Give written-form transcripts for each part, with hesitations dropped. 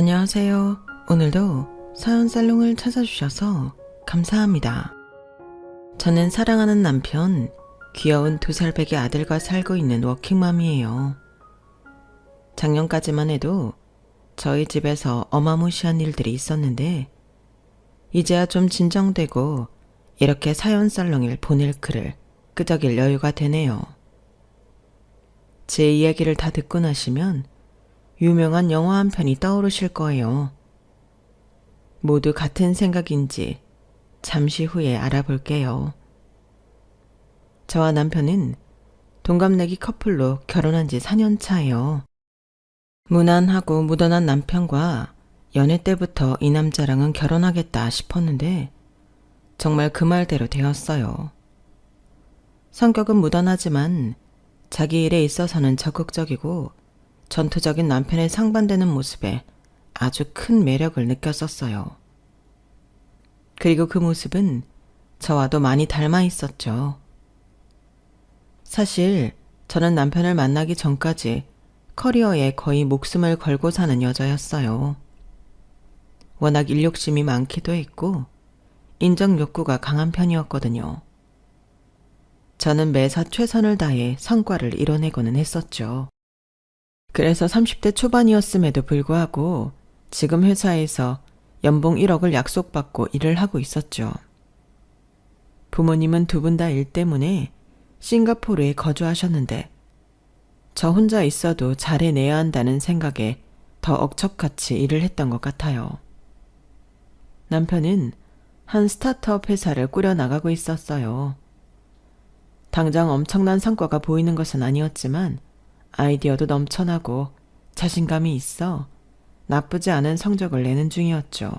안녕하세요. 오늘도 사연 살롱을 찾아주셔서 감사합니다. 저는 사랑하는 남편, 귀여운 2살배기 아들과 살고 있는 워킹맘이에요. 작년까지만 해도 저희 집에서 어마무시한 일들이 있었는데 이제야 좀 진정되고 이렇게 사연 살롱을 보낼 글을 끄적일 여유가 되네요. 제 이야기를 다 듣고 나시면 유명한 영화 한 편이 떠오르실 거예요. 모두 같은 생각인지 잠시 후에 알아볼게요. 저와 남편은 동갑내기 커플로 결혼한 지 4년 차예요. 무난하고 무던한 남편과 연애 때부터 이 남자랑은 결혼하겠다 싶었는데 정말 그 말대로 되었어요. 성격은 무던하지만 자기 일에 있어서는 적극적이고 전투적인 남편의 상반되는 모습에 아주 큰 매력을 느꼈었어요. 그리고 그 모습은 저와도 많이 닮아 있었죠. 사실 저는 남편을 만나기 전까지 커리어에 거의 목숨을 걸고 사는 여자였어요. 워낙 일욕심이 많기도 했고 인정 욕구가 강한 편이었거든요. 저는 매사 최선을 다해 성과를 이뤄내고는 했었죠. 그래서 30대 초반이었음에도 불구하고 지금 회사에서 연봉 1억을 약속받고 일을 하고 있었죠. 부모님은 두 분 다 일 때문에 싱가포르에 거주하셨는데 저 혼자 있어도 잘해내야 한다는 생각에 더 억척같이 일을 했던 것 같아요. 남편은 한 스타트업 회사를 꾸려나가고 있었어요. 당장 엄청난 성과가 보이는 것은 아니었지만 아이디어도 넘쳐나고 자신감이 있어 나쁘지 않은 성적을 내는 중이었죠.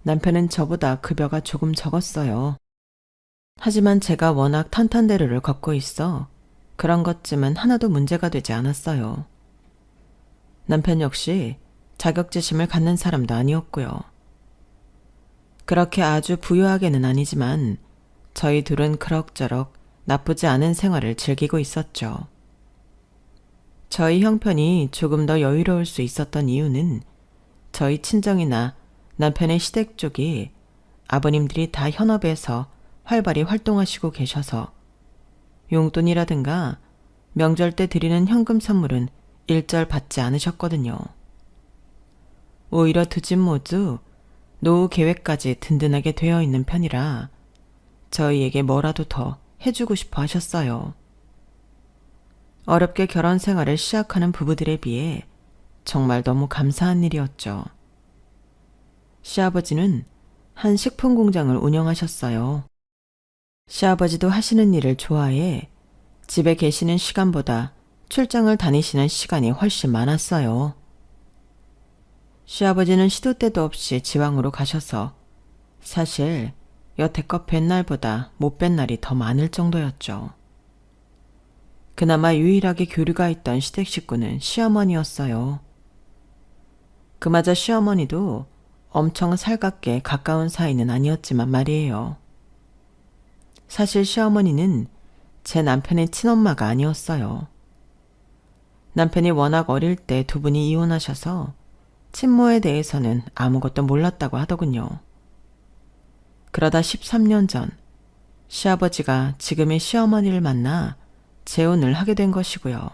남편은 저보다 급여가 조금 적었어요. 하지만 제가 워낙 탄탄대로를 걷고 있어 그런 것쯤은 하나도 문제가 되지 않았어요. 남편 역시 자격지심을 갖는 사람도 아니었고요. 그렇게 아주 부유하게는 아니지만 저희 둘은 그럭저럭 나쁘지 않은 생활을 즐기고 있었죠. 저희 형편이 조금 더 여유로울 수 있었던 이유는 저희 친정이나 남편의 시댁 쪽이 아버님들이 다 현업에서 활발히 활동하시고 계셔서 용돈이라든가 명절 때 드리는 현금 선물은 일절 받지 않으셨거든요. 오히려 두 집 모두 노후 계획까지 든든하게 되어 있는 편이라 저희에게 뭐라도 더 해주고 싶어 하셨어요. 어렵게 결혼 생활을 시작하는 부부들에 비해 정말 너무 감사한 일이었죠. 시아버지는 한 식품 공장을 운영하셨어요. 시아버지도 하시는 일을 좋아해 집에 계시는 시간보다 출장을 다니시는 시간이 훨씬 많았어요. 시아버지는 시도 때도 없이 지방으로 가셔서 사실 여태껏 뵌 날보다 못 뵌 날이 더 많을 정도였죠. 그나마 유일하게 교류가 있던 시댁 식구는 시어머니였어요. 그마저 시어머니도 엄청 살갑게 가까운 사이는 아니었지만 말이에요. 사실 시어머니는 제 남편의 친엄마가 아니었어요. 남편이 워낙 어릴 때 두 분이 이혼하셔서 친모에 대해서는 아무것도 몰랐다고 하더군요. 그러다 13년 전 시아버지가 지금의 시어머니를 만나 재혼을 하게 된 것이고요.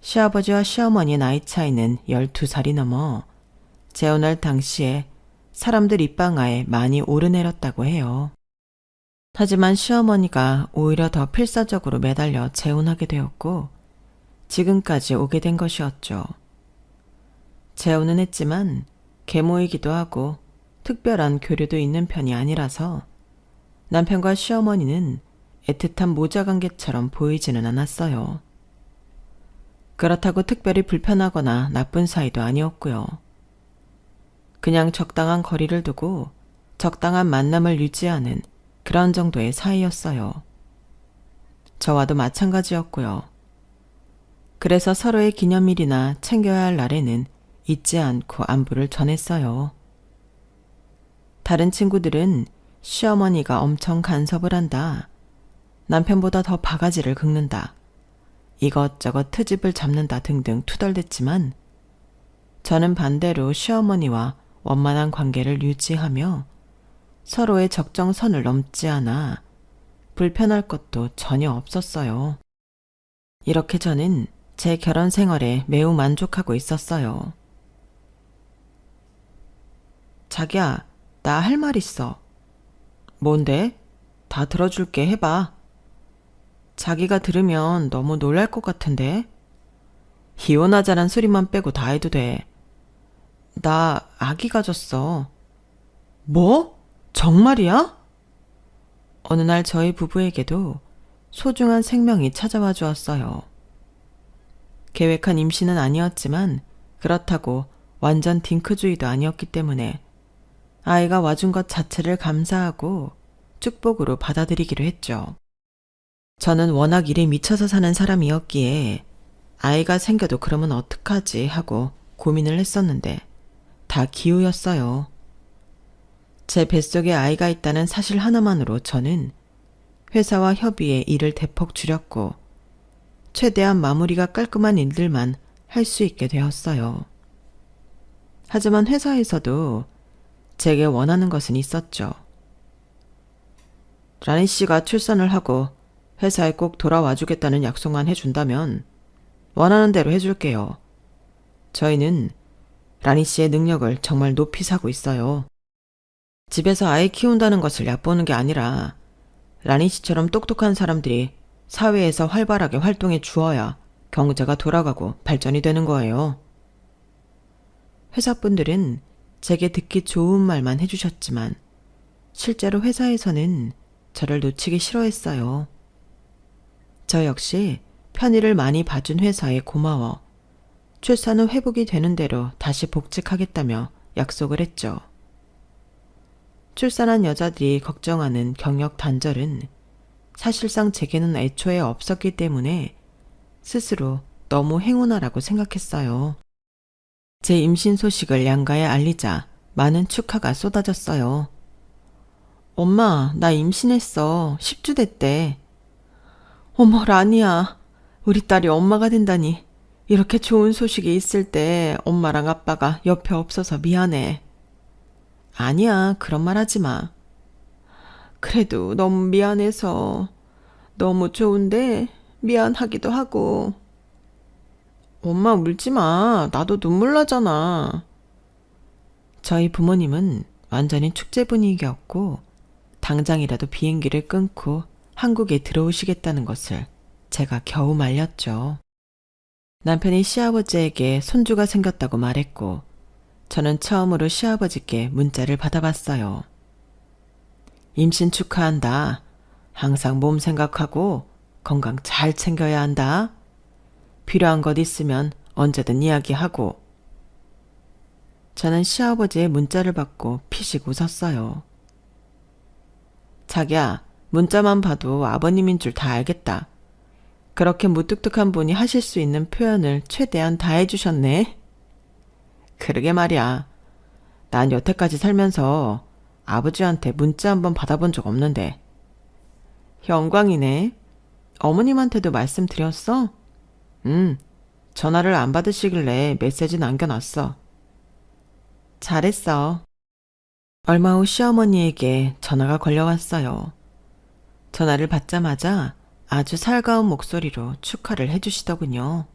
시아버지와 시어머니의 나이 차이는 12살이 넘어 재혼할 당시에 사람들 입방아에 많이 오르내렸다고 해요. 하지만 시어머니가 오히려 더 필사적으로 매달려 재혼하게 되었고 지금까지 오게 된 것이었죠. 재혼은 했지만 계모이기도 하고 특별한 교류도 있는 편이 아니라서 남편과 시어머니는 애틋한 모자관계처럼 보이지는 않았어요. 그렇다고 특별히 불편하거나 나쁜 사이도 아니었고요. 그냥 적당한 거리를 두고 적당한 만남을 유지하는 그런 정도의 사이였어요. 저와도 마찬가지였고요. 그래서 서로의 기념일이나 챙겨야 할 날에는 잊지 않고 안부를 전했어요. 다른 친구들은 시어머니가 엄청 간섭을 한다. 남편보다 더 바가지를 긁는다. 이것저것 트집을 잡는다 등등 투덜댔지만 저는 반대로 시어머니와 원만한 관계를 유지하며 서로의 적정선을 넘지 않아 불편할 것도 전혀 없었어요. 이렇게 저는 제 결혼 생활에 매우 만족하고 있었어요. 자기야, 나 할 말 있어. 뭔데? 다 들어줄게, 해봐. 자기가 들으면 너무 놀랄 것 같은데? 이혼하자란 소리만 빼고 다 해도 돼. 나 아기 가졌어. 뭐? 정말이야? 어느 날 저희 부부에게도 소중한 생명이 찾아와 주었어요. 계획한 임신은 아니었지만 그렇다고 완전 딩크주의도 아니었기 때문에 아이가 와준 것 자체를 감사하고 축복으로 받아들이기로 했죠. 저는 워낙 일에 미쳐서 사는 사람이었기에 아이가 생겨도 그러면 어떡하지 하고 고민을 했었는데 다 기우였어요. 제 뱃속에 아이가 있다는 사실 하나만으로 저는 회사와 협의해 일을 대폭 줄였고 최대한 마무리가 깔끔한 일들만 할 수 있게 되었어요. 하지만 회사에서도 제게 원하는 것은 있었죠. 라니 씨가 출산을 하고 회사에 꼭 돌아와 주겠다는 약속만 해준다면 원하는 대로 해줄게요. 저희는 라니 씨의 능력을 정말 높이 사고 있어요. 집에서 아이 키운다는 것을 얕보는 게 아니라 라니 씨처럼 똑똑한 사람들이 사회에서 활발하게 활동해 주어야 경제가 돌아가고 발전이 되는 거예요. 회사분들은 제게 듣기 좋은 말만 해주셨지만 실제로 회사에서는 저를 놓치기 싫어했어요. 저 역시 편의를 많이 봐준 회사에 고마워 출산 후 회복이 되는 대로 다시 복직하겠다며 약속을 했죠. 출산한 여자들이 걱정하는 경력 단절은 사실상 제게는 애초에 없었기 때문에 스스로 너무 행운아라고 생각했어요. 제 임신 소식을 양가에 알리자 많은 축하가 쏟아졌어요. 엄마, 나 임신했어. 10주 됐대. 어머, 라니야. 우리 딸이 엄마가 된다니. 이렇게 좋은 소식이 있을 때 엄마랑 아빠가 옆에 없어서 미안해. 아니야, 그런 말 하지 마. 그래도 너무 미안해서 너무 좋은데 미안하기도 하고. 엄마 울지 마. 나도 눈물 나잖아. 저희 부모님은 완전히 축제 분위기였고 당장이라도 비행기를 끊고 한국에 들어오시겠다는 것을 제가 겨우 말렸죠. 남편이 시아버지에게 손주가 생겼다고 말했고 저는 처음으로 시아버지께 문자를 받아봤어요. 임신 축하한다. 항상 몸 생각하고 건강 잘 챙겨야 한다. 필요한 것 있으면 언제든 이야기하고. 저는 시아버지의 문자를 받고 피식 웃었어요. 자기야, 문자만 봐도 아버님인 줄 다 알겠다. 그렇게 무뚝뚝한 분이 하실 수 있는 표현을 최대한 다 해주셨네. 그러게 말이야. 난 여태까지 살면서 아버지한테 문자 한번 받아본 적 없는데. 영광이네. 어머님한테도 말씀드렸어? 전화를 안 받으시길래 메시지 남겨놨어. 잘했어. 얼마 후 시어머니에게 전화가 걸려왔어요. 전화를 받자마자 아주 살가운 목소리로 축하를 해주시더군요.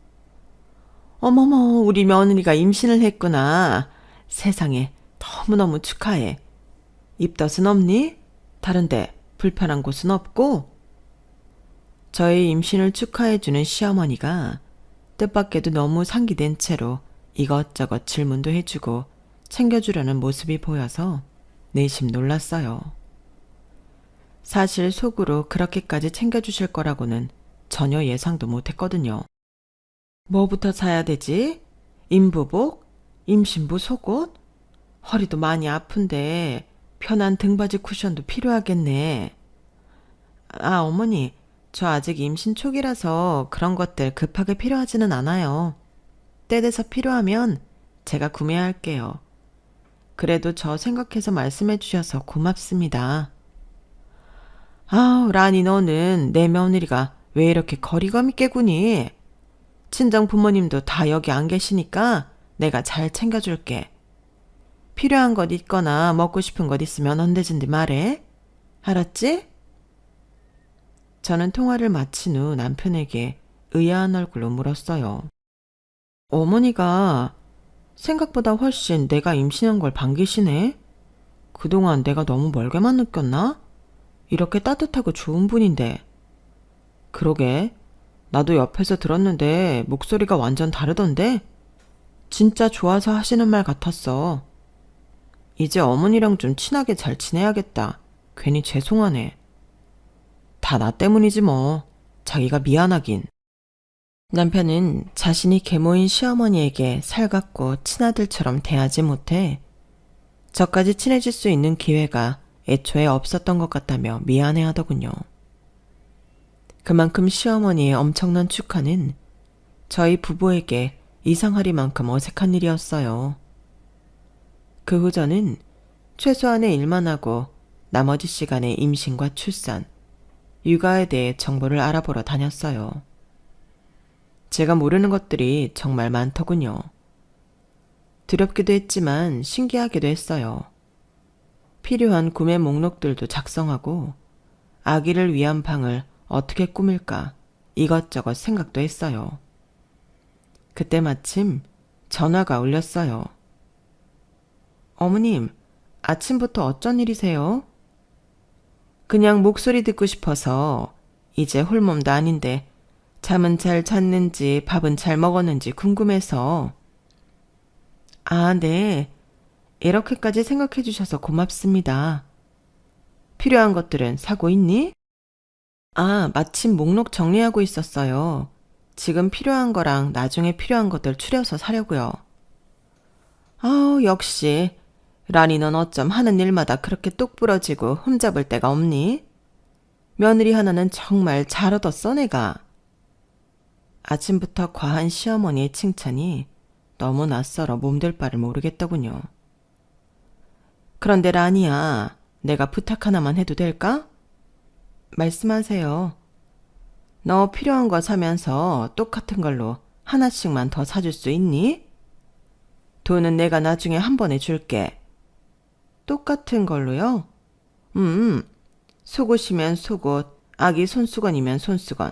어머머, 우리 며느리가 임신을 했구나. 세상에, 너무너무 축하해. 입덧은 없니? 다른데 불편한 곳은 없고? 저의 임신을 축하해주는 시어머니가 뜻밖에도 너무 상기된 채로 이것저것 질문도 해주고 챙겨주려는 모습이 보여서 내심 놀랐어요. 사실 속으로 그렇게까지 챙겨주실 거라고는 전혀 예상도 못했거든요. 뭐부터 사야 되지? 임부복? 임신부 속옷? 허리도 많이 아픈데 편한 등받이 쿠션도 필요하겠네. 아, 어머니, 저 아직 임신 초기라서 그런 것들 급하게 필요하지는 않아요. 때 돼서 필요하면 제가 구매할게요. 그래도 저 생각해서 말씀해 주셔서 고맙습니다. 아우, 라니 너는 내 며느리가 왜 이렇게 거리감 있게 구니? 친정 부모님도 다 여기 안 계시니까 내가 잘 챙겨줄게. 필요한 것 있거나 먹고 싶은 것 있으면 언제든지 말해. 알았지? 저는 통화를 마친 후 남편에게 의아한 얼굴로 물었어요. 어머니가 생각보다 훨씬 내가 임신한 걸 반기시네? 그동안 내가 너무 멀게만 느꼈나? 이렇게 따뜻하고 좋은 분인데. 그러게, 나도 옆에서 들었는데 목소리가 완전 다르던데? 진짜 좋아서 하시는 말 같았어. 이제 어머니랑 좀 친하게 잘 지내야겠다. 괜히 죄송하네. 다 나 때문이지 뭐. 자기가 미안하긴. 남편은 자신이 계모인 시어머니에게 살갑고 친아들처럼 대하지 못해 저까지 친해질 수 있는 기회가 애초에 없었던 것 같다며 미안해하더군요. 그만큼 시어머니의 엄청난 축하는 저희 부부에게 이상하리만큼 어색한 일이었어요. 그 후 저는 최소한의 일만 하고 나머지 시간에 임신과 출산, 육아에 대해 정보를 알아보러 다녔어요. 제가 모르는 것들이 정말 많더군요. 두렵기도 했지만 신기하기도 했어요. 필요한 구매 목록들도 작성하고 아기를 위한 방을 어떻게 꾸밀까 이것저것 생각도 했어요. 그때 마침 전화가 울렸어요. 어머님, 아침부터 어쩐 일이세요? 그냥 목소리 듣고 싶어서 이제 홀몸도 아닌데 잠은 잘 잤는지 밥은 잘 먹었는지 궁금해서. 아, 네. 이렇게까지 생각해 주셔서 고맙습니다. 필요한 것들은 사고 있니? 아, 마침 목록 정리하고 있었어요. 지금 필요한 거랑 나중에 필요한 것들 추려서 사려고요. 아우, 역시. 라니 넌 어쩜 하는 일마다 그렇게 똑부러지고 흠잡을 데가 없니? 며느리 하나는 정말 잘 얻었어, 내가. 아침부터 과한 시어머니의 칭찬이 너무 낯설어 몸둘 바를 모르겠더군요. 그런데 라니야, 내가 부탁 하나만 해도 될까? 말씀하세요. 너 필요한 거 사면서 똑같은 걸로 하나씩만 더 사줄 수 있니? 돈은 내가 나중에 한 번에 줄게. 똑같은 걸로요? 속옷이면 속옷, 아기 손수건이면 손수건.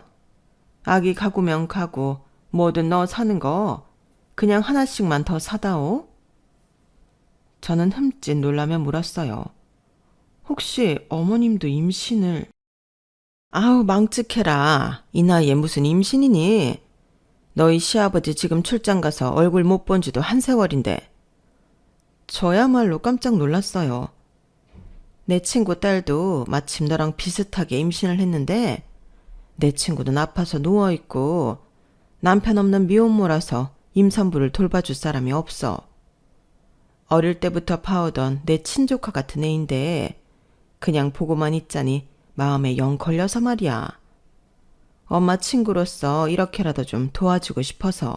아기 가구면 가구, 뭐든 너 사는 거 그냥 하나씩만 더 사다오. 저는 흠칫 놀라며 물었어요. 혹시 어머님도 임신을... 아우, 망측해라. 이 나이에 무슨 임신이니? 너희 시아버지 지금 출장 가서 얼굴 못 본 지도 한 세월인데. 저야말로 깜짝 놀랐어요. 내 친구 딸도 마침 너랑 비슷하게 임신을 했는데 내 친구는 아파서 누워있고 남편 없는 미혼모라서 임산부를 돌봐줄 사람이 없어. 어릴 때부터 봐오던 내 친조카 같은 애인데 그냥 보고만 있자니 마음에 영 걸려서 말이야. 엄마 친구로서 이렇게라도 좀 도와주고 싶어서.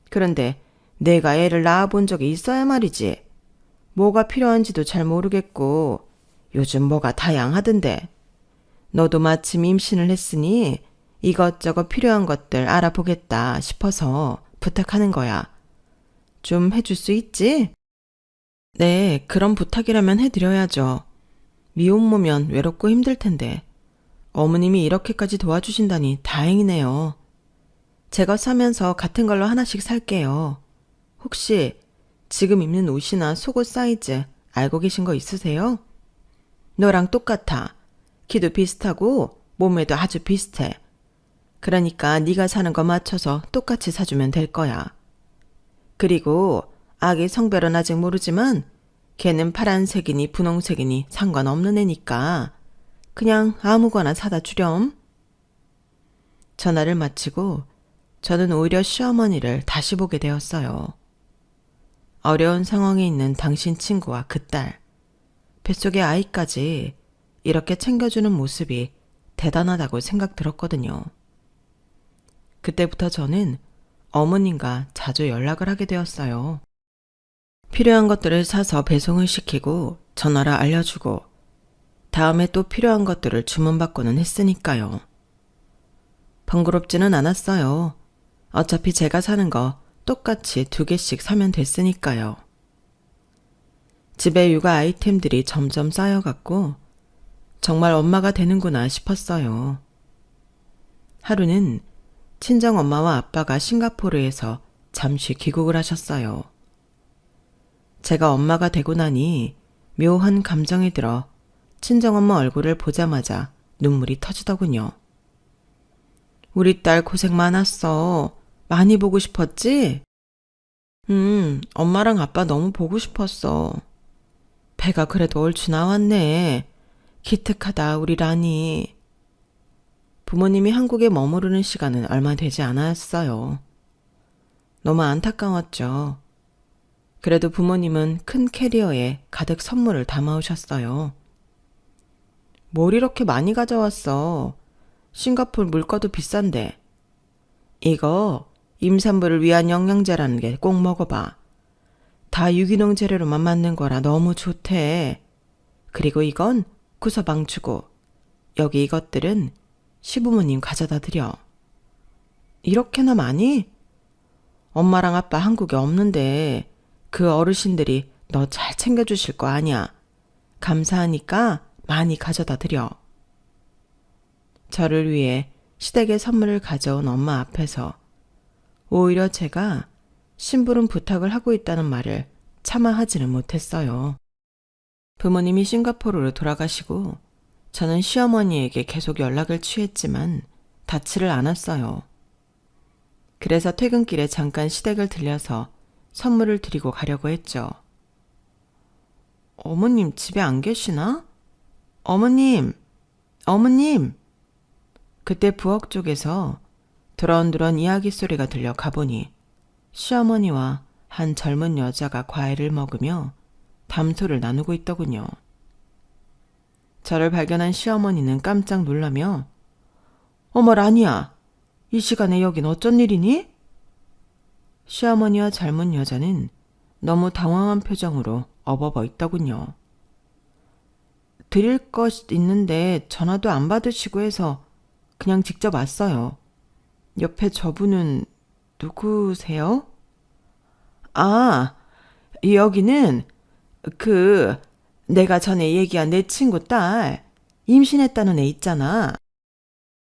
그런데 내가 애를 낳아본 적이 있어야 말이지. 뭐가 필요한지도 잘 모르겠고 요즘 뭐가 다양하던데. 너도 마침 임신을 했으니 이것저것 필요한 것들 알아보겠다 싶어서 부탁하는 거야. 좀 해줄 수 있지? 네, 그런 부탁이라면 해드려야죠. 미혼모면 외롭고 힘들 텐데 어머님이 이렇게까지 도와주신다니 다행이네요. 제가 사면서 같은 걸로 하나씩 살게요. 혹시 지금 입는 옷이나 속옷 사이즈 알고 계신 거 있으세요? 너랑 똑같아. 키도 비슷하고 몸매도 아주 비슷해. 그러니까 네가 사는 거 맞춰서 똑같이 사주면 될 거야. 그리고 아기 성별은 아직 모르지만 걔는 파란색이니 분홍색이니 상관없는 애니까 그냥 아무거나 사다 주렴. 전화를 마치고 저는 오히려 시어머니를 다시 보게 되었어요. 어려운 상황에 있는 당신 친구와 그 딸, 뱃속의 아이까지 이렇게 챙겨주는 모습이 대단하다고 생각 들었거든요. 그때부터 저는 어머님과 자주 연락을 하게 되었어요. 필요한 것들을 사서 배송을 시키고 전화를 알려주고 다음에 또 필요한 것들을 주문받고는 했으니까요. 번거롭지는 않았어요. 어차피 제가 사는 거 똑같이 2개씩 사면 됐으니까요. 집에 육아 아이템들이 점점 쌓여갔고 정말 엄마가 되는구나 싶었어요. 하루는 친정엄마와 아빠가 싱가포르에서 잠시 귀국을 하셨어요. 제가 엄마가 되고 나니 묘한 감정이 들어 친정엄마 얼굴을 보자마자 눈물이 터지더군요. 우리 딸 고생 많았어. 많이 보고 싶었지? 엄마랑 아빠 너무 보고 싶었어. 배가 그래도 얼추 나왔네. 기특하다 우리 라니. 부모님이 한국에 머무르는 시간은 얼마 되지 않았어요. 너무 안타까웠죠. 그래도 부모님은 큰 캐리어에 가득 선물을 담아오셨어요. 뭘 이렇게 많이 가져왔어. 싱가포르 물가도 비싼데. 이거 임산부를 위한 영양제라는 게 꼭 먹어봐. 다 유기농 재료로만 만든 거라 너무 좋대. 그리고 이건 구서방추고 여기 이것들은 시부모님 가져다 드려. 이렇게나 많이? 엄마랑 아빠 한국에 없는데 그 어르신들이 너 잘 챙겨주실 거 아니야. 감사하니까 많이 가져다 드려. 저를 위해 시댁에 선물을 가져온 엄마 앞에서 오히려 제가 심부름 부탁을 하고 있다는 말을 차마 하지는 못했어요. 부모님이 싱가포르로 돌아가시고 저는 시어머니에게 계속 연락을 취했지만 닿지를 않았어요. 그래서 퇴근길에 잠깐 시댁을 들려서 선물을 드리고 가려고 했죠. 어머님 집에 안 계시나? 어머님! 어머님! 그때 부엌 쪽에서 드런드런 이야기 소리가 들려 가보니 시어머니와 한 젊은 여자가 과일을 먹으며 담소를 나누고 있더군요. 저를 발견한 시어머니는 깜짝 놀라며 어머 라니야, 이 시간에 여긴 어쩐 일이니? 시어머니와 젊은 여자는 너무 당황한 표정으로 어버버 있더군요. 드릴 것 있는데 전화도 안 받으시고 해서 그냥 직접 왔어요. 옆에 저분은 누구세요? 아, 여기는 내가 전에 얘기한 내 친구 딸 임신했다는 애 있잖아.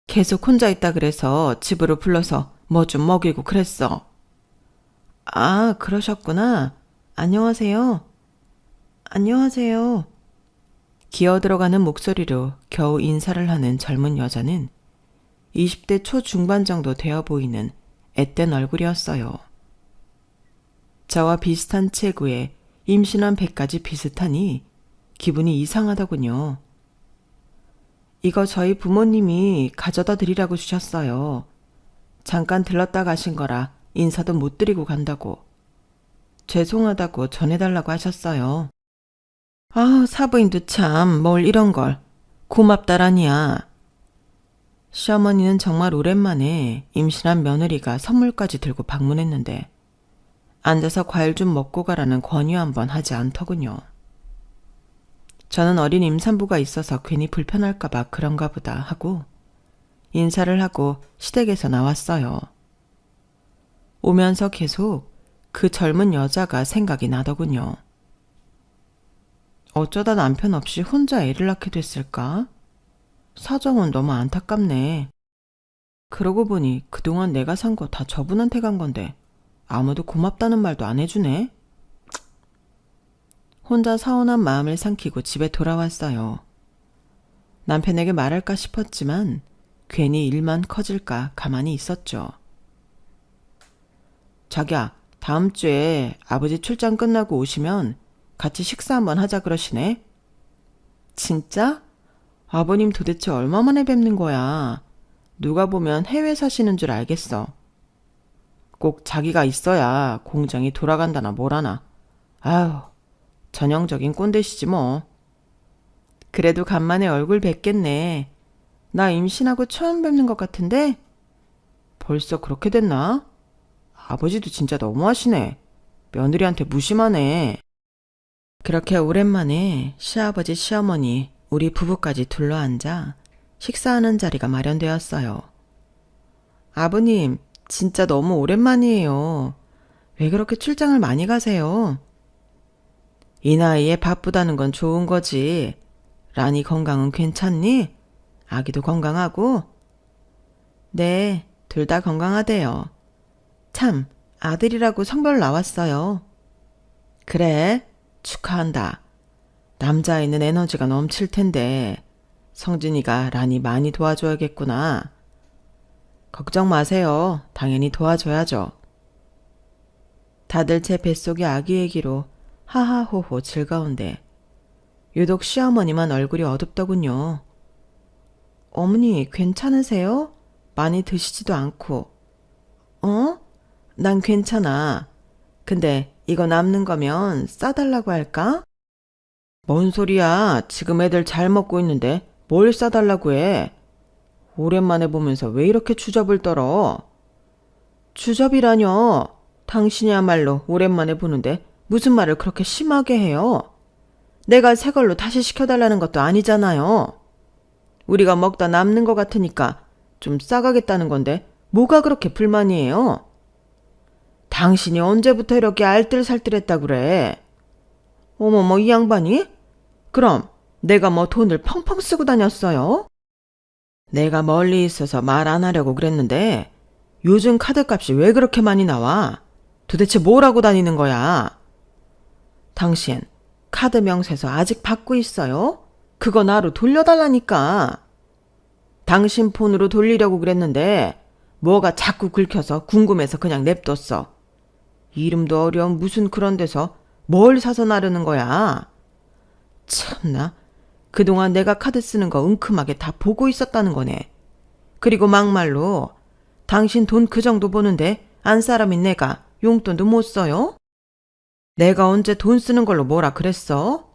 계속 혼자 있다 그래서 집으로 불러서 뭐 좀 먹이고 그랬어. 아, 그러셨구나. 안녕하세요. 안녕하세요. 기어 들어가는 목소리로 겨우 인사를 하는 젊은 여자는 20대 초중반 정도 되어 보이는 앳된 얼굴이었어요. 저와 비슷한 체구에 임신한 배까지 비슷하니 기분이 이상하더군요. 이거 저희 부모님이 가져다 드리라고 주셨어요. 잠깐 들렀다 가신 거라 인사도 못 드리고 간다고. 죄송하다고 전해달라고 하셨어요. 아, 사부인도 참 뭘 이런 걸. 고맙다라니야. 시어머니는 정말 오랜만에 임신한 며느리가 선물까지 들고 방문했는데 앉아서 과일 좀 먹고 가라는 권유 한번 하지 않더군요. 저는 어린 임산부가 있어서 괜히 불편할까 봐 그런가 보다 하고 인사를 하고 시댁에서 나왔어요. 오면서 계속 그 젊은 여자가 생각이 나더군요. 어쩌다 남편 없이 혼자 애를 낳게 됐을까? 사정은 너무 안타깝네. 그러고 보니 그동안 내가 산 거 다 저분한테 간 건데 아무도 고맙다는 말도 안 해주네. 혼자 서운한 마음을 삼키고 집에 돌아왔어요. 남편에게 말할까 싶었지만 괜히 일만 커질까 가만히 있었죠. 자기야, 다음 주에 아버지 출장 끝나고 오시면 같이 식사 한번 하자 그러시네. 진짜? 아버님 도대체 얼마 만에 뵙는 거야. 누가 보면 해외 사시는 줄 알겠어. 꼭 자기가 있어야 공장이 돌아간다나 뭐라나. 아휴, 전형적인 꼰대시지 뭐. 그래도 간만에 얼굴 뵙겠네. 나 임신하고 처음 뵙는 것 같은데? 벌써 그렇게 됐나? 아버지도 진짜 너무하시네. 며느리한테 무심하네. 그렇게 오랜만에 시아버지 시어머니 우리 부부까지 둘러앉아 식사하는 자리가 마련되었어요. 아버님, 진짜 너무 오랜만이에요. 왜 그렇게 출장을 많이 가세요? 이 나이에 바쁘다는 건 좋은 거지. 라니 건강은 괜찮니? 아기도 건강하고? 네, 둘 다 건강하대요. 참, 아들이라고 성별 나왔어요. 그래, 축하한다. 남자아이는 에너지가 넘칠 텐데 성진이가 라니 많이 도와줘야겠구나. 걱정 마세요. 당연히 도와줘야죠. 다들 제 뱃속의 아기 얘기로 하하호호 즐거운데 유독 시어머니만 얼굴이 어둡더군요. 어머니 괜찮으세요? 많이 드시지도 않고. 어? 난 괜찮아. 근데 이거 남는 거면 싸달라고 할까? 뭔 소리야. 지금 애들 잘 먹고 있는데 뭘 싸달라고 해. 오랜만에 보면서 왜 이렇게 주접을 떨어? 주접이라뇨. 당신이야말로 오랜만에 보는데 무슨 말을 그렇게 심하게 해요? 내가 새 걸로 다시 시켜달라는 것도 아니잖아요. 우리가 먹다 남는 것 같으니까 좀 싸가겠다는 건데 뭐가 그렇게 불만이에요? 당신이 언제부터 이렇게 알뜰살뜰했다 그래? 어머머 이 양반이? 그럼 내가 뭐 돈을 펑펑 쓰고 다녔어요? 내가 멀리 있어서 말 안 하려고 그랬는데 요즘 카드값이 왜 그렇게 많이 나와? 도대체 뭘 하고 다니는 거야? 당신 카드 명세서 아직 받고 있어요? 그거 나로 돌려달라니까. 당신 폰으로 돌리려고 그랬는데 뭐가 자꾸 긁혀서 궁금해서 그냥 냅뒀어. 이름도 어려운 무슨 그런 데서 뭘 사서 나르는 거야? 참나, 그동안 내가 카드 쓰는 거 은큼하게 다 보고 있었다는 거네. 그리고 막말로 당신 돈 그 정도 보는데 안 사람인 내가 용돈도 못 써요? 내가 언제 돈 쓰는 걸로 뭐라 그랬어?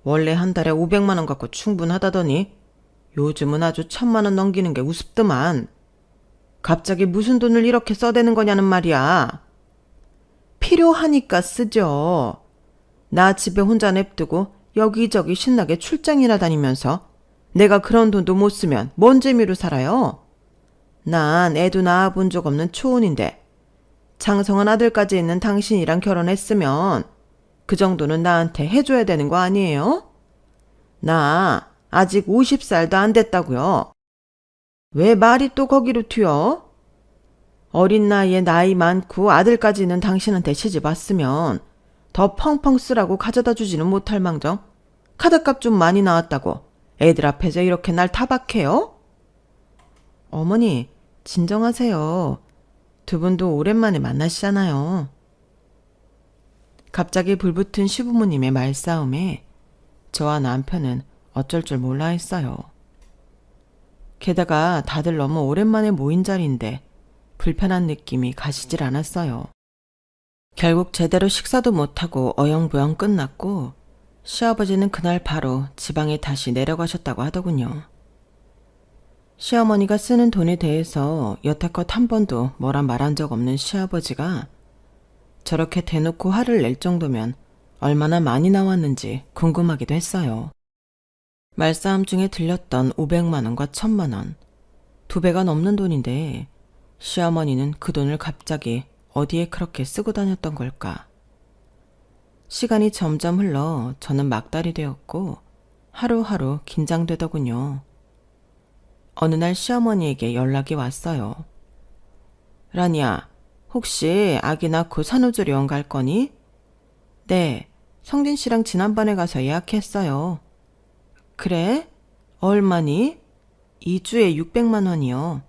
원래 한 달에 500만 원 갖고 충분하다더니 요즘은 아주 1000만 원 넘기는 게 우습더만. 갑자기 무슨 돈을 이렇게 써대는 거냐는 말이야. 필요하니까 쓰죠. 나 집에 혼자 냅두고 여기저기 신나게 출장이나 다니면서 내가 그런 돈도 못 쓰면 뭔 재미로 살아요? 난 애도 낳아본 적 없는 초혼인데 장성한 아들까지 있는 당신이랑 결혼했으면 그 정도는 나한테 해줘야 되는 거 아니에요? 나 아직 50살도 안 됐다고요. 왜 말이 또 거기로 튀어? 어린 나이에 나이 많고 아들까지 있는 당신한테 시집 왔으면 더 펑펑 쓰라고 가져다 주지는 못할 망정 카드값 좀 많이 나왔다고 애들 앞에서 이렇게 날 타박해요? 어머니, 진정하세요. 두 분도 오랜만에 만나시잖아요. 갑자기 불붙은 시부모님의 말싸움에 저와 남편은 어쩔 줄 몰라 했어요. 게다가 다들 너무 오랜만에 모인 자리인데 불편한 느낌이 가시질 않았어요. 결국 제대로 식사도 못하고 어영부영 끝났고 시아버지는 그날 바로 지방에 다시 내려가셨다고 하더군요. 시어머니가 쓰는 돈에 대해서 여태껏 한 번도 뭐라 말한 적 없는 시아버지가 저렇게 대놓고 화를 낼 정도면 얼마나 많이 나왔는지 궁금하기도 했어요. 말싸움 중에 들렸던 500만 원과 1000만 원, 2배가 넘는 돈인데 시어머니는 그 돈을 갑자기 어디에 그렇게 쓰고 다녔던 걸까? 시간이 점점 흘러 저는 막달이 되었고 하루하루 긴장되더군요. 어느 날 시어머니에게 연락이 왔어요. 라니야, 혹시 아기 낳고 산후조리원 갈 거니? 네, 성진 씨랑 지난번에 가서 예약했어요. 그래? 얼마니? 2주에 600만 원이요.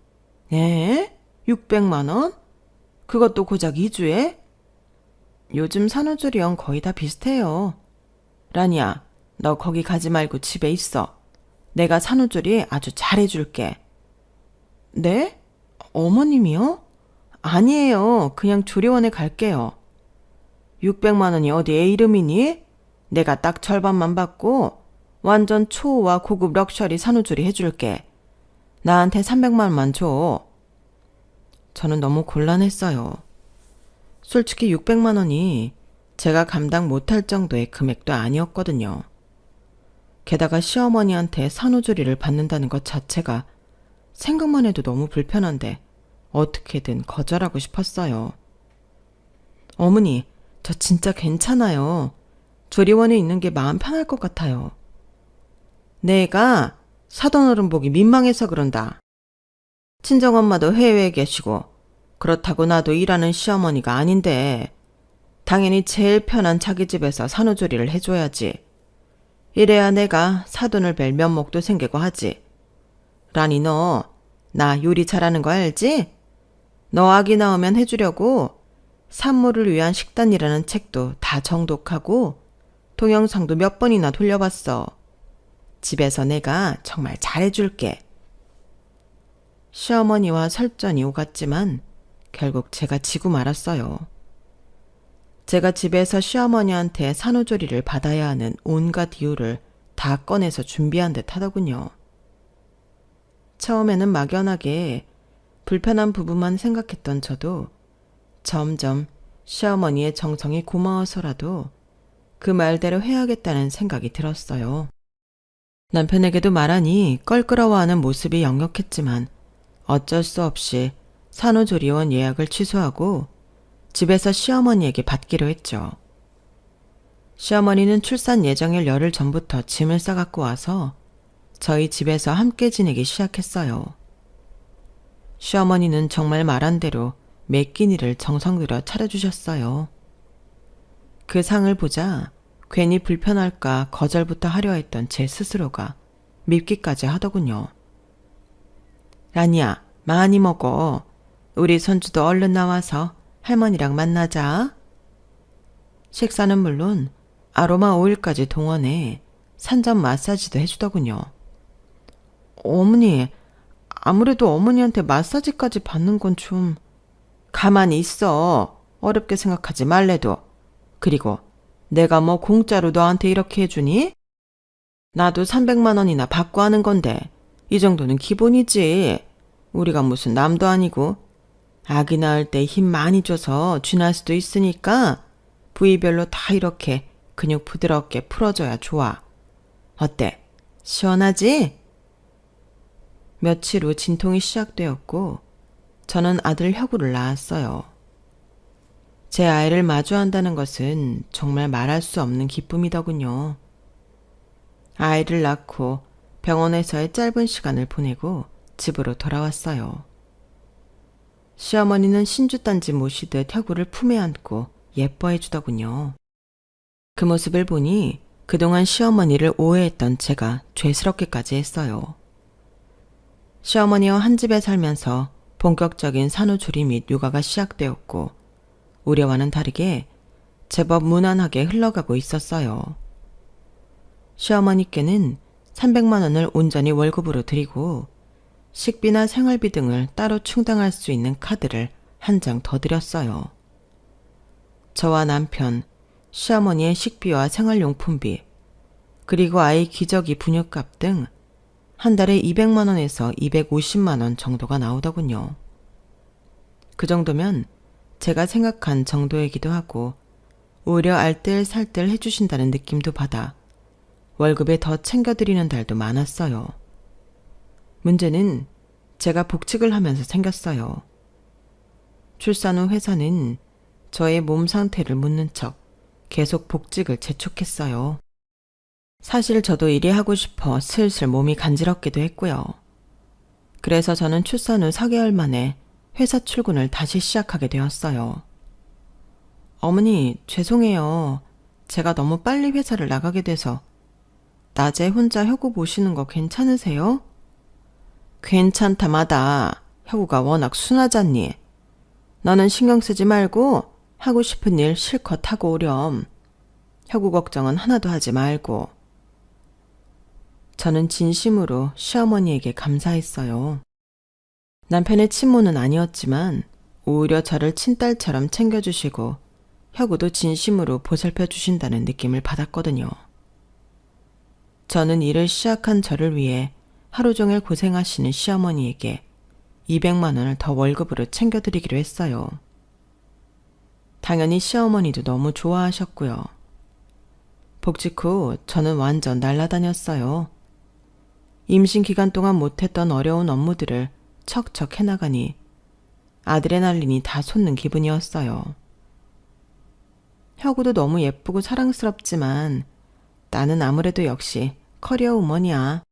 네? 600만 원? 그것도 고작 2주에? 요즘 산후조리원 거의 다 비슷해요. 라니야, 너 거기 가지 말고 집에 있어. 내가 산후조리 아주 잘해줄게. 네? 어머님이요? 아니에요. 그냥 조리원에 갈게요. 600만 원이 어디 애 이름이니? 내가 딱 절반만 받고 완전 초호화 고급 럭셔리 산후조리 해줄게. 나한테 300만 원만 줘. 저는 너무 곤란했어요. 솔직히 600만 원이 제가 감당 못할 정도의 금액도 아니었거든요. 게다가 시어머니한테 산후조리를 받는다는 것 자체가 생각만 해도 너무 불편한데 어떻게든 거절하고 싶었어요. 어머니, 저 진짜 괜찮아요. 조리원에 있는 게 마음 편할 것 같아요. 내가 사돈어른 보기 민망해서 그런다. 친정엄마도 해외에 계시고 그렇다고 나도 일하는 시어머니가 아닌데 당연히 제일 편한 자기 집에서 산후조리를 해줘야지. 이래야 내가 사돈을 뵐 면목도 생기고 하지. 라니 너 나 요리 잘하는 거 알지? 너 아기 낳으면 해주려고 산모를 위한 식단이라는 책도 다 정독하고 동영상도 몇 번이나 돌려봤어. 집에서 내가 정말 잘해줄게. 시어머니와 설전이 오갔지만 결국 제가 지고 말았어요. 제가 집에서 시어머니한테 산후조리를 받아야 하는 온갖 이유를 다 꺼내서 준비한 듯 하더군요. 처음에는 막연하게 불편한 부분만 생각했던 저도 점점 시어머니의 정성이 고마워서라도 그 말대로 해야겠다는 생각이 들었어요. 남편에게도 말하니 껄끄러워하는 모습이 역력했지만 어쩔 수 없이 산후조리원 예약을 취소하고 집에서 시어머니에게 받기로 했죠. 시어머니는 출산 예정일 열흘 전부터 짐을 싸갖고 와서 저희 집에서 함께 지내기 시작했어요. 시어머니는 정말 말한 대로 매 끼니를 정성 들여 차려주셨어요. 그 상을 보자 괜히 불편할까 거절부터 하려 했던 제 스스로가 밉기까지 하더군요. 라니야, 많이 먹어. 우리 손주도 얼른 나와서 할머니랑 만나자. 식사는 물론 아로마 오일까지 동원해 산전 마사지도 해주더군요. 어머니, 아무래도 어머니한테 마사지까지 받는 건 좀... 가만히 있어. 어렵게 생각하지 말래도. 그리고 내가 뭐 공짜로 너한테 이렇게 해주니? 나도 300만 원이나 받고 하는 건데 이 정도는 기본이지. 우리가 무슨 남도 아니고. 아기 낳을 때 힘 많이 줘서 쥐날 수도 있으니까 부위별로 다 이렇게 근육 부드럽게 풀어줘야 좋아. 어때? 시원하지? 며칠 후 진통이 시작되었고 저는 아들 혁우를 낳았어요. 제 아이를 마주한다는 것은 정말 말할 수 없는 기쁨이더군요. 아이를 낳고 병원에서의 짧은 시간을 보내고 집으로 돌아왔어요. 시어머니는 신주단지 모시듯 혁우를 품에 안고 예뻐해 주더군요. 그 모습을 보니 그동안 시어머니를 오해했던 제가 죄스럽기까지 했어요. 시어머니와 한 집에 살면서 본격적인 산후조리 및 육아가 시작되었고 우려와는 다르게 제법 무난하게 흘러가고 있었어요. 시어머니께는 300만 원을 온전히 월급으로 드리고 식비나 생활비 등을 따로 충당할 수 있는 카드를 한 장 더 드렸어요. 저와 남편, 시어머니의 식비와 생활용품비, 그리고 아이 기저귀 분유값 등 한 달에 200만 원에서 250만 원 정도가 나오더군요. 그 정도면 제가 생각한 정도이기도 하고 오히려 알뜰살뜰 해주신다는 느낌도 받아 월급에 더 챙겨드리는 달도 많았어요. 문제는 제가 복직을 하면서 생겼어요. 출산 후 회사는 저의 몸 상태를 묻는 척 계속 복직을 재촉했어요. 사실 저도 일이 하고 싶어 슬슬 몸이 간지럽기도 했고요. 그래서 저는 출산 후 4개월 만에 회사 출근을 다시 시작하게 되었어요. 어머니, 죄송해요. 제가 너무 빨리 회사를 나가게 돼서. 낮에 혼자 혁우 모시는 거 괜찮으세요? 괜찮다마다. 혁우가 워낙 순하잖니. 너는 신경 쓰지 말고 하고 싶은 일 실컷 하고 오렴. 혁우 걱정은 하나도 하지 말고. 저는 진심으로 시어머니에게 감사했어요. 남편의 친모는 아니었지만 오히려 저를 친딸처럼 챙겨주시고 혁우도 진심으로 보살펴 주신다는 느낌을 받았거든요. 저는 일을 시작한 저를 위해 하루 종일 고생하시는 시어머니에게 200만 원을 더 월급으로 챙겨드리기로 했어요. 당연히 시어머니도 너무 좋아하셨고요. 복직 후 저는 완전 날아다녔어요. 임신 기간 동안 못했던 어려운 업무들을 척척 해나가니 아드레날린이 다 솟는 기분이었어요. 혁우도 너무 예쁘고 사랑스럽지만 나는 아무래도 역시 커리어 우먼이야.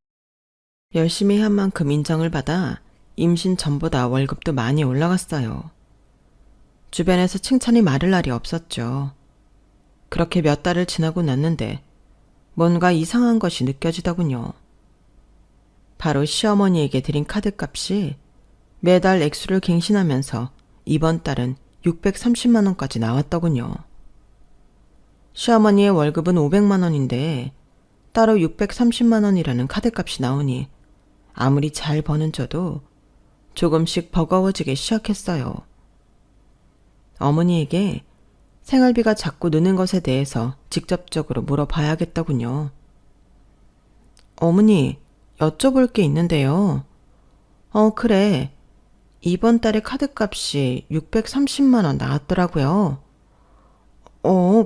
열심히 한 만큼 인정을 받아 임신 전보다 월급도 많이 올라갔어요. 주변에서 칭찬이 마를 날이 없었죠. 그렇게 몇 달을 지나고 났는데 뭔가 이상한 것이 느껴지더군요. 바로 시어머니에게 드린 카드값이 매달 액수를 갱신하면서 이번 달은 630만 원까지 나왔더군요. 시어머니의 월급은 500만 원인데 따로 630만 원이라는 카드값이 나오니 아무리 잘 버는 저도 조금씩 버거워지기 시작했어요. 어머니에게 생활비가 자꾸 느는 것에 대해서 직접적으로 물어봐야겠더군요. 어머니, 여쭤볼 게 있는데요. 그래. 이번 달에 카드값이 630만 원 나왔더라고요.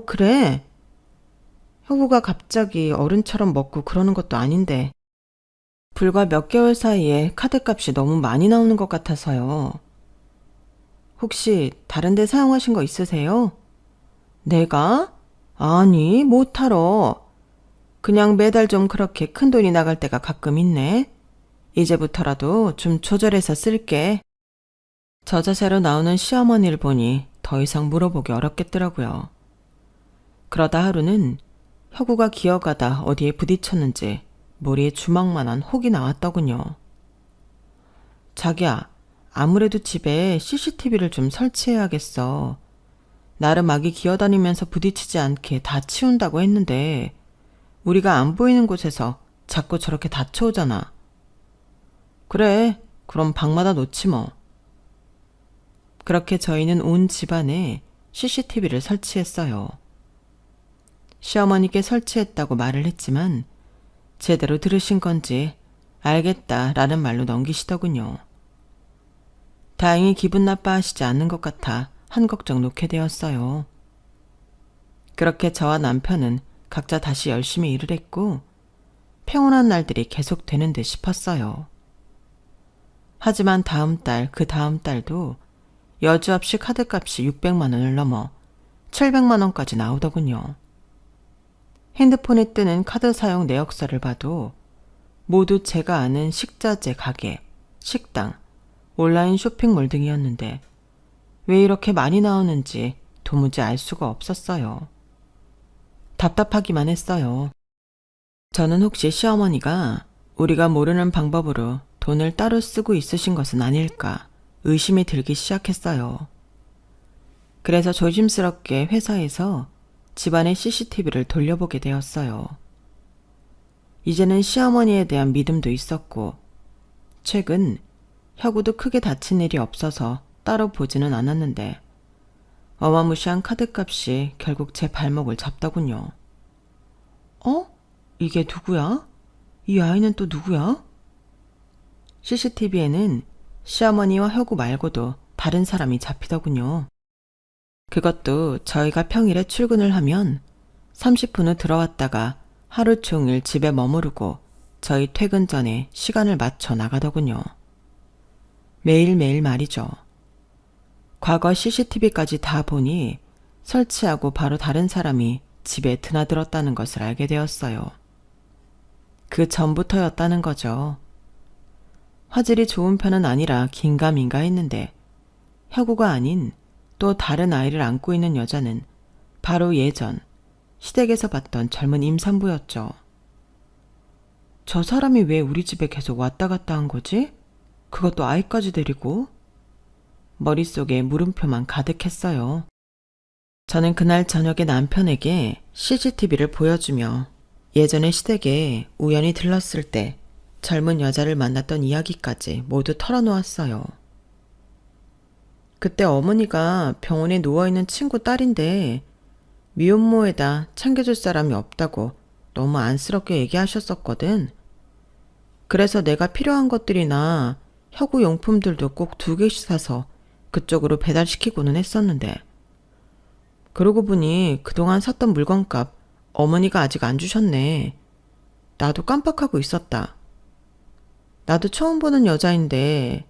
그래. 혁우가 갑자기 어른처럼 먹고 그러는 것도 아닌데 불과 몇 개월 사이에 카드값이 너무 많이 나오는 것 같아서요. 혹시 다른 데 사용하신 거 있으세요? 내가? 아니, 못하러. 그냥 매달 좀 그렇게 큰 돈이 나갈 때가 가끔 있네. 이제부터라도 좀 조절해서 쓸게. 저 자세로 나오는 시어머니를 보니 더 이상 물어보기 어렵겠더라고요. 그러다 하루는 혁우가 기어가다 어디에 부딪혔는지 머리에 주먹만한 혹이 나왔더군요. 자기야, 아무래도 집에 CCTV를 좀 설치해야겠어. 나름 아기 기어다니면서 부딪히지 않게 다 치운다고 했는데 우리가 안 보이는 곳에서 자꾸 저렇게 다쳐오잖아. 그래, 그럼 방마다 놓지 뭐. 그렇게 저희는 온 집안에 CCTV를 설치했어요. 시어머니께 설치했다고 말을 했지만 제대로 들으신 건지 알겠다라는 말로 넘기시더군요. 다행히 기분 나빠하시지 않는 것 같아 한 걱정 놓게 되었어요. 그렇게 저와 남편은 각자 다시 열심히 일을 했고 평온한 날들이 계속되는 듯 싶었어요. 하지만 다음 달, 그 다음 달도 여지없이 카드값이 600만 원을 넘어 700만 원까지 나오더군요. 핸드폰에 뜨는 카드 사용 내역서를 봐도 모두 제가 아는 식자재 가게, 식당, 온라인 쇼핑몰 등이었는데 왜 이렇게 많이 나오는지 도무지 알 수가 없었어요. 답답하기만 했어요. 저는 혹시 시어머니가 우리가 모르는 방법으로 돈을 따로 쓰고 있으신 것은 아닐까 의심이 들기 시작했어요. 그래서 조심스럽게 회사에서 집안의 CCTV를 돌려보게 되었어요. 이제는 시어머니에 대한 믿음도 있었고 최근 혁우도 크게 다친 일이 없어서 따로 보지는 않았는데 어마무시한 카드값이 결국 제 발목을 잡더군요. 이게 누구야? 이 아이는 또 누구야? CCTV에는 시어머니와 혁우 말고도 다른 사람이 잡히더군요. 그것도 저희가 평일에 출근을 하면 30분 후 들어왔다가 하루 종일 집에 머무르고 저희 퇴근 전에 시간을 맞춰 나가더군요. 매일매일 말이죠. 과거 CCTV까지 다 보니 설치하고 바로 다른 사람이 집에 드나들었다는 것을 알게 되었어요. 그 전부터였다는 거죠. 화질이 좋은 편은 아니라 긴가민가 했는데 혁우가 아닌 또 다른 아이를 안고 있는 여자는 바로 예전 시댁에서 봤던 젊은 임산부였죠. 저 사람이 왜 우리 집에 계속 왔다 갔다 한 거지? 그것도 아이까지 데리고? 머릿속에 물음표만 가득했어요. 저는 그날 저녁에 남편에게 CCTV를 보여주며 예전에 시댁에 우연히 들렀을 때 젊은 여자를 만났던 이야기까지 모두 털어놓았어요. 그때 어머니가 병원에 누워있는 친구 딸인데 미혼모에다 챙겨줄 사람이 없다고 너무 안쓰럽게 얘기하셨었거든. 그래서 내가 필요한 것들이나 혁우 용품들도 꼭 2개씩 사서 그쪽으로 배달시키고는 했었는데 그러고 보니 그동안 샀던 물건값 어머니가 아직 안 주셨네. 나도 깜빡하고 있었다. 나도 처음 보는 여자인데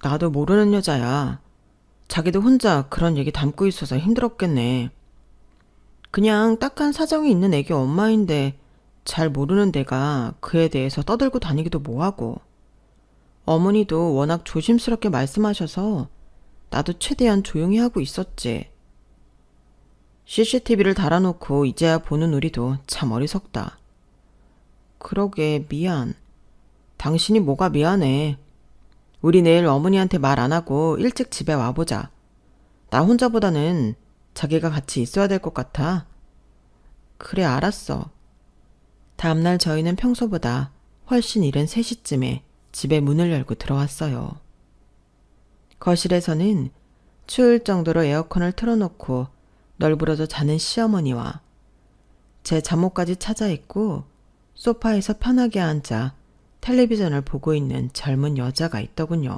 나도 모르는 여자야. 자기도 혼자 그런 얘기 담고 있어서 힘들었겠네. 그냥 딱한 사정이 있는 애기 엄마인데 잘 모르는 내가 그에 대해서 떠들고 다니기도 뭐하고. 어머니도 워낙 조심스럽게 말씀하셔서 나도 최대한 조용히 하고 있었지. CCTV를 달아놓고 이제야 보는 우리도 참 어리석다. 그러게 미안. 당신이 뭐가 미안해. 우리 내일 어머니한테 말 안 하고 일찍 집에 와보자. 나 혼자보다는 자기가 같이 있어야 될 것 같아. 그래, 알았어. 다음날 저희는 평소보다 훨씬 이른 3시쯤에 집에 문을 열고 들어왔어요. 거실에서는 추울 정도로 에어컨을 틀어놓고 널브러져 자는 시어머니와 제 잠옷까지 찾아 입고 소파에서 편하게 앉아 텔레비전을 보고 있는 젊은 여자가 있더군요.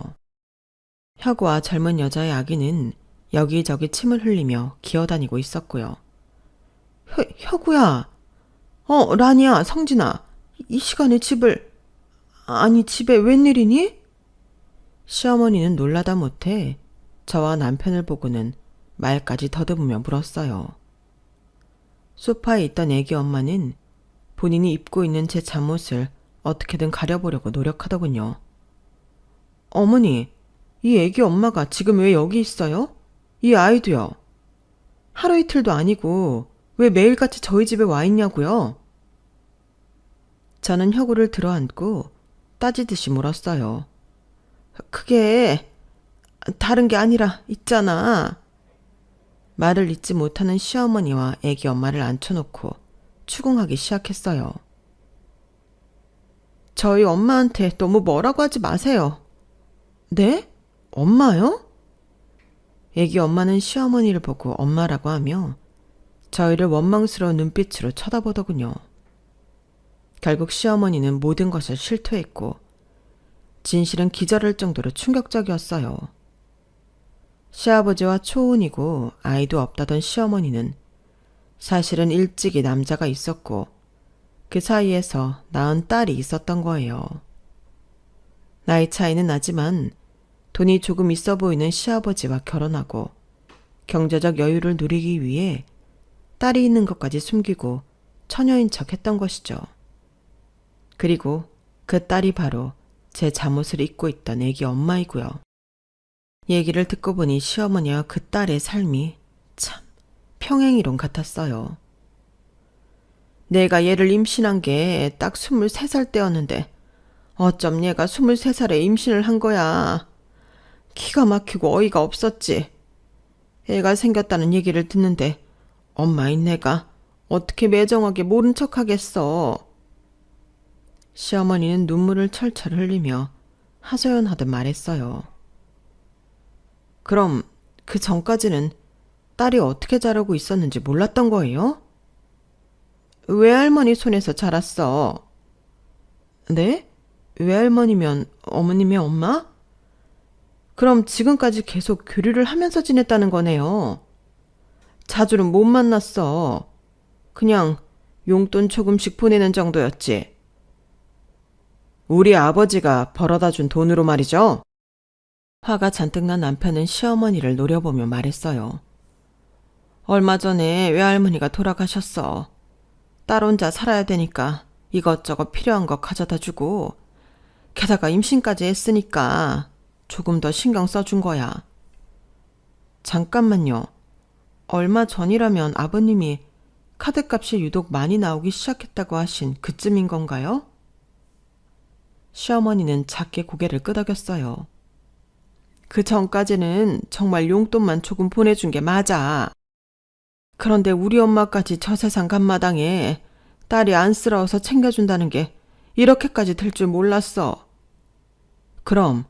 혁우와 젊은 여자의 아기는 여기저기 침을 흘리며 기어다니고 있었고요. 혁우야! 라니야, 성진아. 이 시간에 집에 웬일이니? 시어머니는 놀라다 못해 저와 남편을 보고는 말까지 더듬으며 물었어요. 소파에 있던 애기 엄마는 본인이 입고 있는 제 잠옷을 어떻게든 가려보려고 노력하더군요. 어머니, 이 애기 엄마가 지금 왜 여기 있어요? 이 아이도요. 하루 이틀도 아니고 왜 매일같이 저희 집에 와 있냐고요? 저는 혁우를 들어안고 따지듯이 물었어요. 그게 다른 게 아니라 있잖아. 말을 잇지 못하는 시어머니와 애기 엄마를 앉혀놓고 추궁하기 시작했어요. 저희 엄마한테 너무 뭐라고 하지 마세요. 네? 엄마요? 애기 엄마는 시어머니를 보고 엄마라고 하며 저희를 원망스러운 눈빛으로 쳐다보더군요. 결국 시어머니는 모든 것을 실토했고 진실은 기절할 정도로 충격적이었어요. 시아버지와 초혼이고 아이도 없다던 시어머니는 사실은 일찍이 남자가 있었고 그 사이에서 낳은 딸이 있었던 거예요. 나이 차이는 나지만 돈이 조금 있어 보이는 시아버지와 결혼하고 경제적 여유를 누리기 위해 딸이 있는 것까지 숨기고 처녀인 척 했던 것이죠. 그리고 그 딸이 바로 제 잠옷을 입고 있던 애기 엄마이고요. 얘기를 듣고 보니 시어머니와 그 딸의 삶이 참 평행이론 같았어요. 내가 얘를 임신한 게 딱 23살 때였는데 어쩜 얘가 23살에 임신을 한 거야. 기가 막히고 어이가 없었지. 애가 생겼다는 얘기를 듣는데 엄마인 내가 어떻게 매정하게 모른 척하겠어. 시어머니는 눈물을 철철 흘리며 하소연하듯 말했어요. 그럼 그 전까지는 딸이 어떻게 자라고 있었는지 몰랐던 거예요? 외할머니 손에서 자랐어. 네? 외할머니면 어머님의 엄마? 그럼 지금까지 계속 교류를 하면서 지냈다는 거네요. 자주는 못 만났어. 그냥 용돈 조금씩 보내는 정도였지. 우리 아버지가 벌어다 준 돈으로 말이죠. 화가 잔뜩 난 남편은 시어머니를 노려보며 말했어요. 얼마 전에 외할머니가 돌아가셨어. 딸 혼자 살아야 되니까 이것저것 필요한 거 가져다 주고 게다가 임신까지 했으니까 조금 더 신경 써준 거야. 잠깐만요. 얼마 전이라면 아버님이 카드값이 유독 많이 나오기 시작했다고 하신 그쯤인 건가요? 시어머니는 작게 고개를 끄덕였어요. 그 전까지는 정말 용돈만 조금 보내준 게 맞아. 그런데 우리 엄마까지 저 세상 간마당에 딸이 안쓰러워서 챙겨준다는 게 이렇게까지 될 줄 몰랐어. 그럼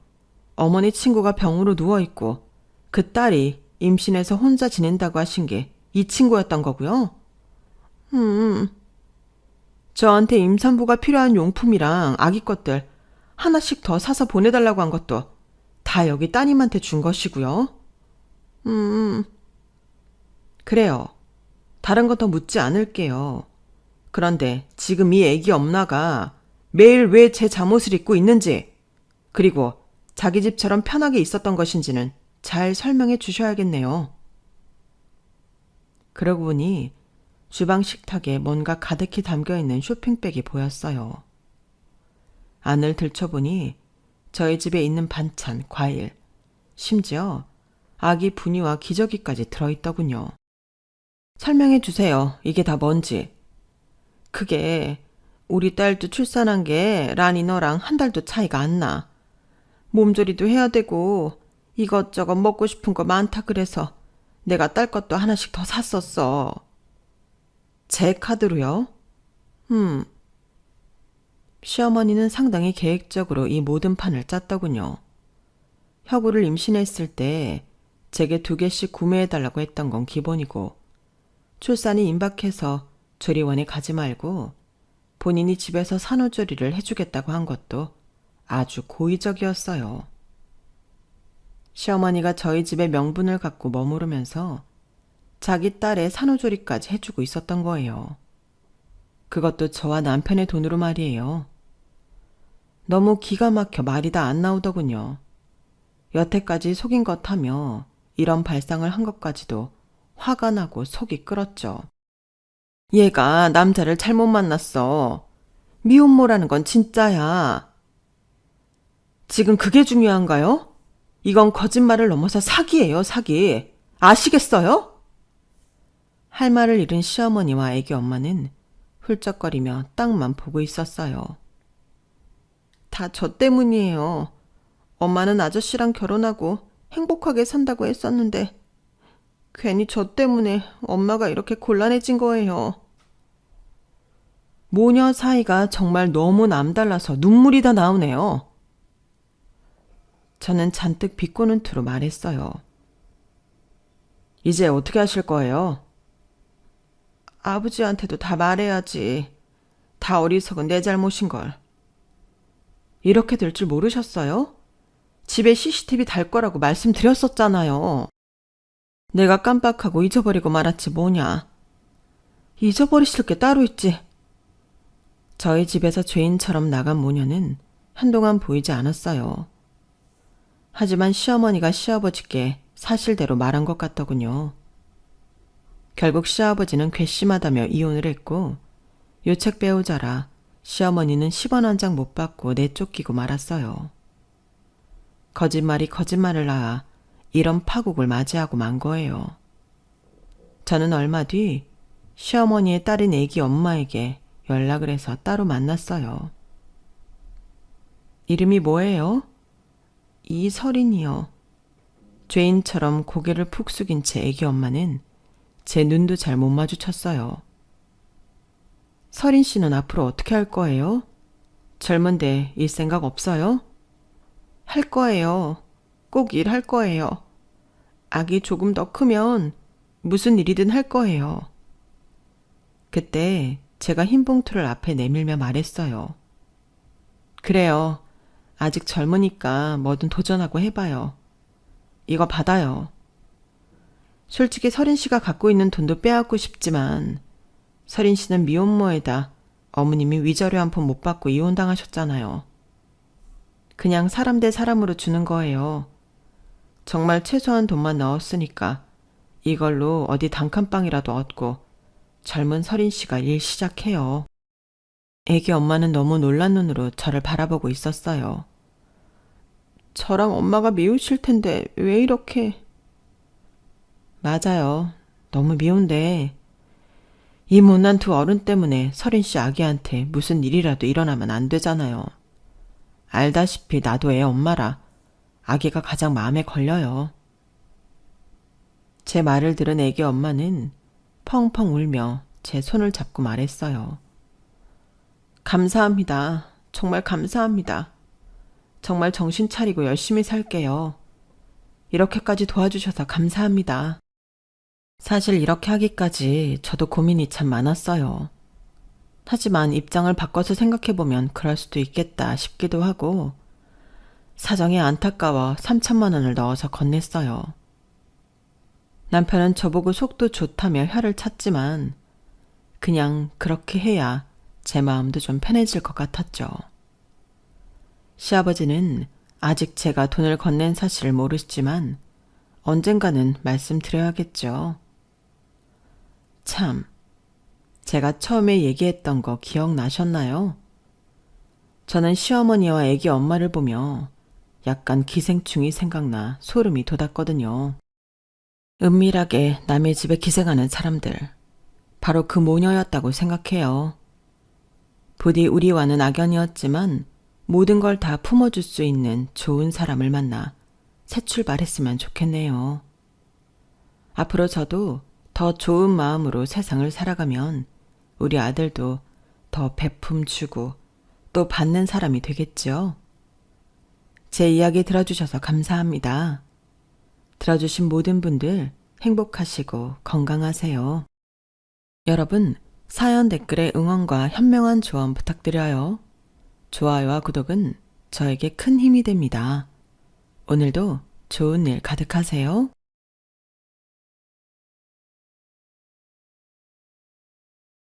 어머니 친구가 병으로 누워있고 그 딸이 임신해서 혼자 지낸다고 하신 게 이 친구였던 거고요. 저한테 임산부가 필요한 용품이랑 아기 것들 하나씩 더 사서 보내달라고 한 것도 다 여기 따님한테 준 것이고요. 그래요. 다른 건 더 묻지 않을게요. 그런데 지금 이 애기 엄마가 매일 왜 제 잠옷을 입고 있는지, 그리고 자기 집처럼 편하게 있었던 것인지는 잘 설명해 주셔야겠네요. 그러고 보니 주방 식탁에 뭔가 가득히 담겨있는 쇼핑백이 보였어요. 안을 들춰보니 저희 집에 있는 반찬, 과일, 심지어 아기 분유와 기저귀까지 들어있더군요. 설명해 주세요. 이게 다 뭔지. 그게 우리 딸도 출산한 게 란이 너랑 한 달도 차이가 안 나. 몸조리도 해야 되고 이것저것 먹고 싶은 거 많다 그래서 내가 딸 것도 하나씩 더 샀었어. 제 카드로요? 시어머니는 상당히 계획적으로 이 모든 판을 짰더군요. 혁우를 임신했을 때 제게 2개씩 구매해달라고 했던 건 기본이고 출산이 임박해서 조리원에 가지 말고 본인이 집에서 산후조리를 해주겠다고 한 것도 아주 고의적이었어요. 시어머니가 저희 집에 명분을 갖고 머무르면서 자기 딸의 산후조리까지 해주고 있었던 거예요. 그것도 저와 남편의 돈으로 말이에요. 너무 기가 막혀 말이 다 안 나오더군요. 여태까지 속인 것 하며 이런 발상을 한 것까지도 화가 나고 속이 끓었죠. 얘가 남자를 잘못 만났어. 미혼모라는 건 진짜야. 지금 그게 중요한가요? 이건 거짓말을 넘어서 사기예요, 사기. 아시겠어요? 할 말을 잃은 시어머니와 애기 엄마는 훌쩍거리며 땅만 보고 있었어요. 다 저 때문이에요. 엄마는 아저씨랑 결혼하고 행복하게 산다고 했었는데 괜히 저 때문에 엄마가 이렇게 곤란해진 거예요. 모녀 사이가 정말 너무 남달라서 눈물이 다 나오네요. 저는 잔뜩 비꼬는 투로 말했어요. 이제 어떻게 하실 거예요? 아버지한테도 다 말해야지. 다 어리석은 내 잘못인걸. 이렇게 될 줄 모르셨어요? 집에 CCTV 달 거라고 말씀드렸었잖아요. 내가 깜빡하고 잊어버리고 말았지 뭐냐. 잊어버리실 게 따로 있지. 저희 집에서 죄인처럼 나간 모녀는 한동안 보이지 않았어요. 하지만 시어머니가 시아버지께 사실대로 말한 것 같더군요. 결국 시아버지는 괘씸하다며 이혼을 했고 요책 배우자라 시어머니는 10원 한 장 못 받고 내쫓기고 말았어요. 거짓말이 거짓말을 낳아 이런 파국을 맞이하고 만 거예요. 저는 얼마 뒤 시어머니의 딸인 애기 엄마에게 연락을 해서 따로 만났어요. 이름이 뭐예요? 이설인이요. 죄인처럼 고개를 푹 숙인 채 애기 엄마는 제 눈도 잘 못 마주쳤어요. 설인 씨는 앞으로 어떻게 할 거예요? 젊은데 일 생각 없어요? 할 거예요. 꼭 일할 거예요. 아기 조금 더 크면 무슨 일이든 할 거예요. 그때 제가 흰 봉투를 앞에 내밀며 말했어요. 그래요. 아직 젊으니까 뭐든 도전하고 해봐요. 이거 받아요. 솔직히 서린 씨가 갖고 있는 돈도 빼앗고 싶지만 서린 씨는 미혼모에다 어머님이 위자료 한 푼 못 받고 이혼당하셨잖아요. 그냥 사람 대 사람으로 주는 거예요. 정말 최소한 돈만 넣었으니까 이걸로 어디 단칸방이라도 얻고 젊은 서린 씨가 일 시작해요. 애기 엄마는 너무 놀란 눈으로 저를 바라보고 있었어요. 저랑 엄마가 미우실 텐데 왜 이렇게... 맞아요. 너무 미운데 이 못난 두 어른 때문에 서린 씨 아기한테 무슨 일이라도 일어나면 안 되잖아요. 알다시피 나도 애 엄마라 아기가 가장 마음에 걸려요. 제 말을 들은 애기 엄마는 펑펑 울며 제 손을 잡고 말했어요. 감사합니다. 정말 감사합니다. 정말 정신 차리고 열심히 살게요. 이렇게까지 도와주셔서 감사합니다. 사실 이렇게 하기까지 저도 고민이 참 많았어요. 하지만 입장을 바꿔서 생각해보면 그럴 수도 있겠다 싶기도 하고 사정이 안타까워 3천만 원을 넣어서 건넸어요. 남편은 저보고 속도 좋다며 혀를 찼지만 그냥 그렇게 해야 제 마음도 좀 편해질 것 같았죠. 시아버지는 아직 제가 돈을 건넨 사실을 모르시지만 언젠가는 말씀드려야겠죠. 참, 제가 처음에 얘기했던 거 기억나셨나요? 저는 시어머니와 아기 엄마를 보며 약간 기생충이 생각나 소름이 돋았거든요. 은밀하게 남의 집에 기생하는 사람들, 바로 그 모녀였다고 생각해요. 부디 우리와는 악연이었지만 모든 걸 다 품어줄 수 있는 좋은 사람을 만나 새 출발했으면 좋겠네요. 앞으로 저도 더 좋은 마음으로 세상을 살아가면 우리 아들도 더 베품 주고 또 받는 사람이 되겠죠. 제 이야기 들어주셔서 감사합니다. 들어주신 모든 분들 행복하시고 건강하세요. 여러분, 사연 댓글에 응원과 현명한 조언 부탁드려요. 좋아요와 구독은 저에게 큰 힘이 됩니다. 오늘도 좋은 일 가득하세요.